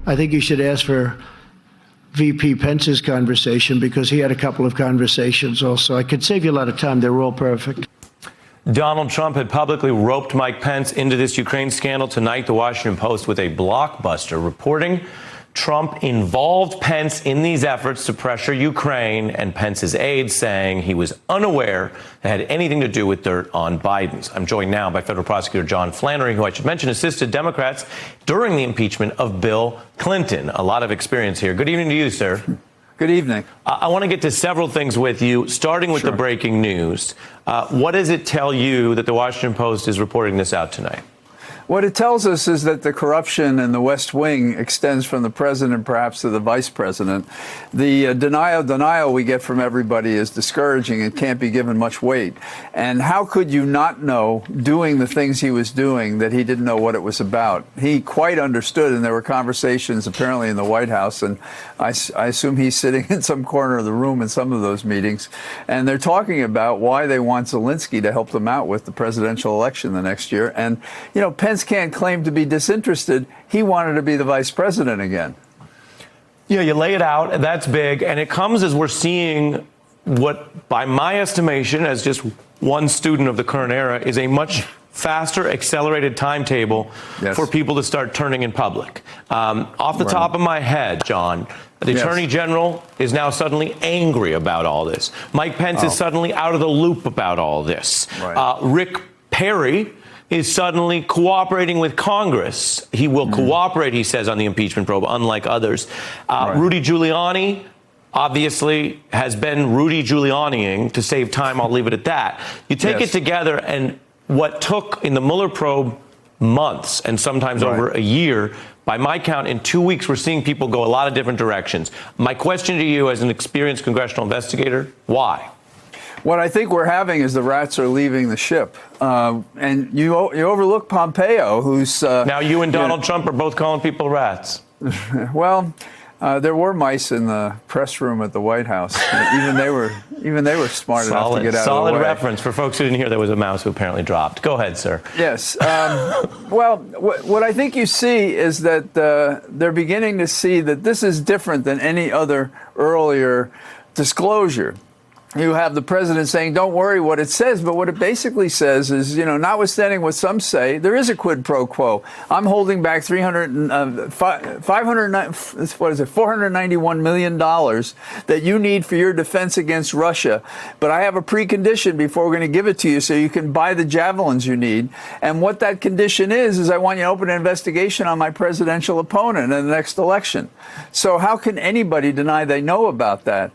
I think you should ask for VP Pence's conversation because he had a couple of conversations also. I could save you a lot of time. They were all perfect. Donald Trump had publicly roped Mike Pence into this Ukraine scandal. Tonight, the Washington Post with a blockbuster reporting Trump involved Pence in these efforts to pressure Ukraine, and Pence's aides saying he was unaware it had anything to do with dirt on Biden's. I'm joined now by federal prosecutor John Flannery, who I should mention assisted Democrats during the impeachment of Bill Clinton. A lot of experience here. Good evening to you, sir. Good evening. I want to get to several things with you, starting with the breaking news. What does it tell you that the Washington Post is reporting this out tonight? What it tells us is that the corruption in the West Wing extends from the president perhaps to the vice president. The denial we get from everybody is discouraging. It can't be given much weight. And how could you not know, doing the things he was doing, that he didn't know what it was about? He quite understood, and there were conversations apparently in the White House, and I assume he's sitting in some corner of the room in some of those meetings, and they're talking about why they want Zelensky to help them out with the presidential election the next year. And, you know, Pence can't claim to be disinterested. He wanted to be the vice president again. Yeah, you lay it out. That's big. And it comes as we're seeing what, by my estimation, as just one student of the current era, is a much faster, accelerated timetable for people to start turning in public. Off the top of my head, John, the Attorney General is now suddenly angry about all this. Mike Pence is suddenly out of the loop about all this. Rick Perry is suddenly cooperating with Congress. He will cooperate, he says, on the impeachment probe, unlike others. Rudy Giuliani obviously has been Rudy Giulianiing to save time. I'll leave it at that. You take it together, and what took in the Mueller probe months and sometimes over a year, by my count, in 2 weeks, we're seeing people go a lot of different directions. My question to you as an experienced congressional investigator, why? What I think we're having is the rats are leaving the ship. And you overlook Pompeo, who's... now you and Donald Trump are both calling people rats. Well, there were mice in the press room at the White House. even they were smart enough to get out of the way. Solid reference for folks who didn't hear there was a mouse who apparently dropped. Go ahead, sir. Yes. Well, what I think you see is that they're beginning to see that this is different than any other earlier disclosure. You have the president saying, don't worry what it says, but what it basically says is, you know, notwithstanding what some say, there is a quid pro quo. I'm holding back $491 million that you need for your defense against Russia. But I have a precondition before we're going to give it to you so you can buy the javelins you need. And what that condition is I want you to open an investigation on my presidential opponent in the next election. So how can anybody deny they know about that?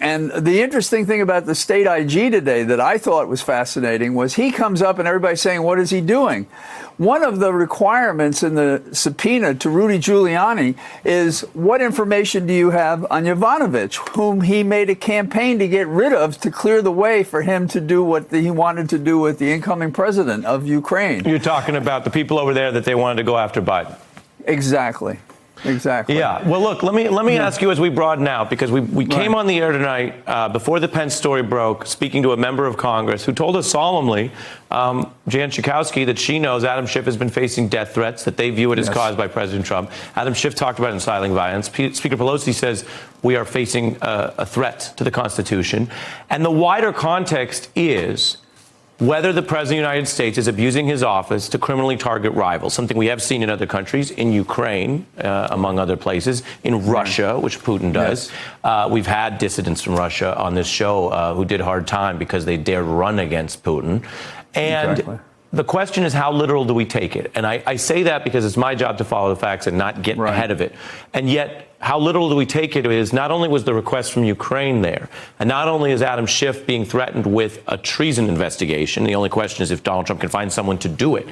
And the interesting thing about the state IG today that I thought was fascinating was he comes up and everybody's saying, what is he doing? One of the requirements in the subpoena to Rudy Giuliani is what information do you have on Yovanovitch, whom he made a campaign to get rid of to clear the way for him to do what he wanted to do with the incoming president of Ukraine. You're talking about the people over there that they wanted to go after Biden. Exactly. Exactly. Yeah. Well, look, let me ask you as we broaden out, because we came on the air tonight before the Pence story broke, speaking to a member of Congress who told us solemnly, Jan Schakowsky, that she knows Adam Schiff has been facing death threats, that they view it as caused by President Trump. Adam Schiff talked about inciting violence. Speaker Pelosi says we are facing a threat to the Constitution. And the wider context is whether the President of the United States is abusing his office to criminally target rivals, something we have seen in other countries, in Ukraine, among other places, in Russia, which Putin does. We've had dissidents from Russia on this show who did hard time because they dared run against Putin. And the question is, how literal do we take it? And I say that because it's my job to follow the facts and not get ahead of it. And yet, how literal do we take it is not only was the request from Ukraine there, and not only is Adam Schiff being threatened with a treason investigation, the only question is if Donald Trump can find someone to do it.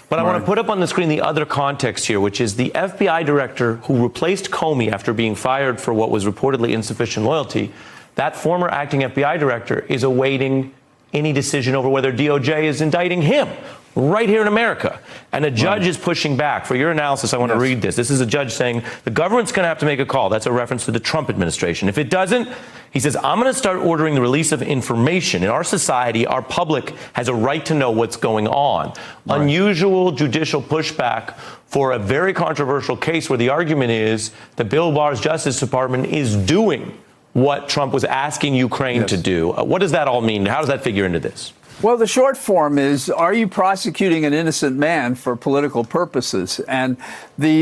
But I want to put up on the screen the other context here, which is the FBI director who replaced Comey after being fired for what was reportedly insufficient loyalty. That former acting FBI director is awaiting any decision over whether DOJ is indicting him right here in America. And a judge is pushing back. For your analysis, I want to read this. This is a judge saying the government's going to have to make a call. That's a reference to the Trump administration. If it doesn't, he says, I'm going to start ordering the release of information. In our society, our public has a right to know what's going on. Unusual judicial pushback for a very controversial case where the argument is that Bill Barr's Justice Department is doing what Trump was asking Ukraine to do. What does that all mean? How does that figure into this? Well, the short form is, are you prosecuting an innocent man for political purposes? And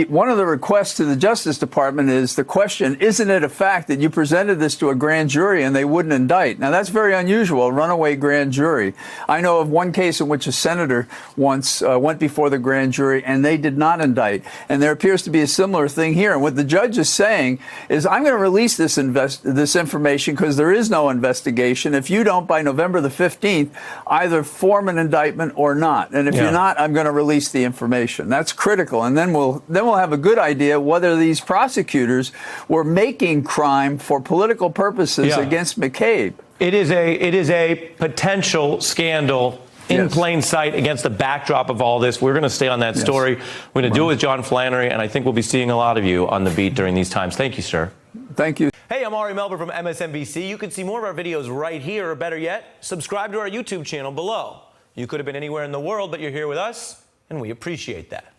one of the requests to the Justice Department is the question, isn't it a fact that you presented this to a grand jury and they wouldn't indict? Now, that's very unusual, a runaway grand jury. I know of one case in which a senator once went before the grand jury and they did not indict. And there appears to be a similar thing here. And what the judge is saying is, I'm going to release this information because there is no investigation. If you don't, by November the 15th, either form an indictment or not. And if you're not, I'm going to release the information. That's critical. And then we'll have a good idea whether these prosecutors were making crime for political purposes against McCabe. It is a potential scandal in plain sight against the backdrop of all this. We're going to stay on that story. We're going to do it with John Flannery, and I think we'll be seeing a lot of you on the beat during these times. Thank you, sir. Thank you. Hey, I'm Ari Melber from MSNBC. You can see more of our videos right here, or better yet, subscribe to our YouTube channel below. You could have been anywhere in the world, but you're here with us, and we appreciate that.